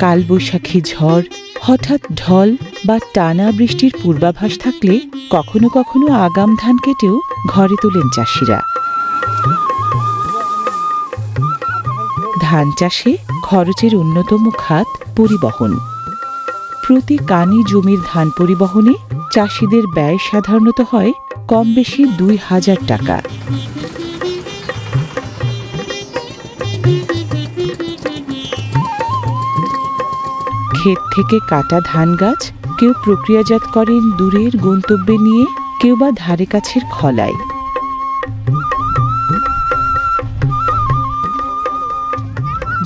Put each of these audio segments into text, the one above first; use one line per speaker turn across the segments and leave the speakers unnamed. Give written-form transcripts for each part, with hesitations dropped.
কালবৈশাখী ঝড়, হঠাৎ ঢল বা টানা বৃষ্টির পূর্বাভাস থাকলে কখনো কখনো আগাম ধান কেটেও ঘরে তোলেন চাষিরা। ধান চাষে খরচের অন্যতম খাত পরিবহন। প্রতি কানি জমির ধান পরিবহনে চাষিদের ব্যয় সাধারণত হয় কম বেশি ২,০০০ টাকা। ক্ষেত থেকে কাটা ধান গাছ কেউ প্রক্রিয়াজাত করেন দূরের গন্তব্যে নিয়ে, কেউ বা ধারে কাছের খলায়।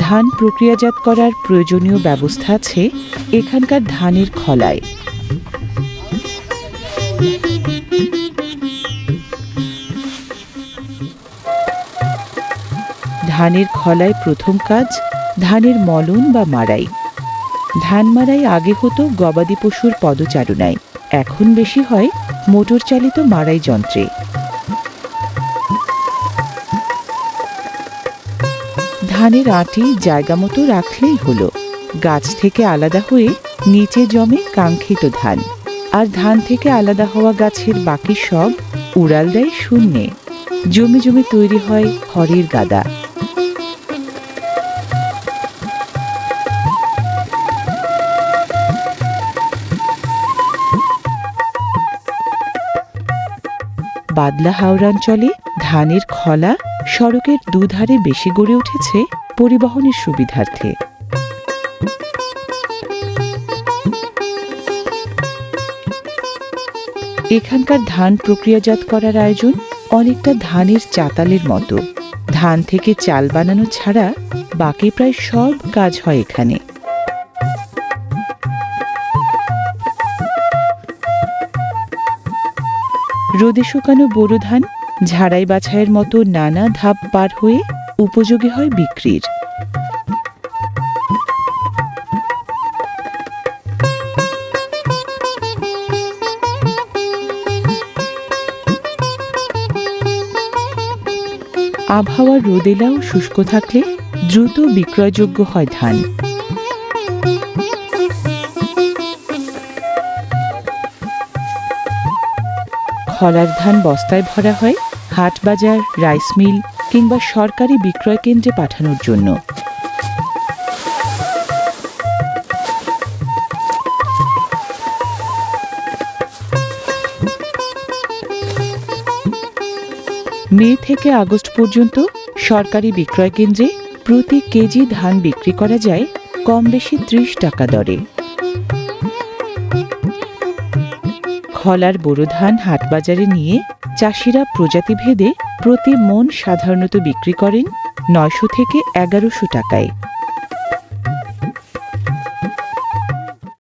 ধান প্রক্রিয়াজাত করার প্রয়োজনীয় ব্যবস্থা আছে এখানকার ধানের খলায়। ধানের খলায় প্রথম কাজ ধানের মলন বা মাড়াই। ধান মাড়াই আগে হতো গবাদি পশুর পদচারণায়, এখন বেশি হয় মোটর চালিত মাড়াই যন্ত্রে। ধানের আঁটি জায়গা মতো রাখলেই হলো। গাছ থেকে আলাদা হয়ে নিচে জমে কাঙ্ক্ষিত ধান, আর ধান থেকে আলাদা হওয়া গাছের বাকি সব উড়াল দেয় শূন্যে। জমে জমে তৈরি হয় খড়ের গাদা। বাদলা হাওড়াঞ্চলে ধানের খলা সড়কের দুধারে বেশি গড়ে উঠেছে পরিবহনের সুবিধার্থে। এখানকার ধান প্রক্রিয়াজাত করার আয়োজন অনেকটা ধানের চাতালের মতো। ধান থেকে চাল বানানো ছাড়া বাকি প্রায় সব কাজ হয় এখানে। রোদে শুকানো বোরো ধান ঝাড়াই বাছাইয়ের মতো নানা ধাপ পার হয়ে উপযোগী হয় বিক্রির। আবহাওয়া রোদেলা ও শুষ্ক থাকলে দ্রুত বিক্রয়যোগ্য হয় ধান। খলার ধান বস্তায় ভরা হয় হাট বাজার, রাইস মিল কিংবা সরকারি বিক্রয় কেন্দ্রে পাঠানোর জন্য। মে থেকে আগস্ট পর্যন্ত সরকারি বিক্রয় কেন্দ্রে প্রতি কেজি ধান বিক্রি করা যায় কম বেশি ৩০ টাকা দরে। খলার বোরো ধান হাটবাজারে নিয়ে চাষিরা প্রজাতিভেদে প্রতি মন সাধারণত বিক্রি করেন ৯০০ থেকে ১১০০ টাকায়।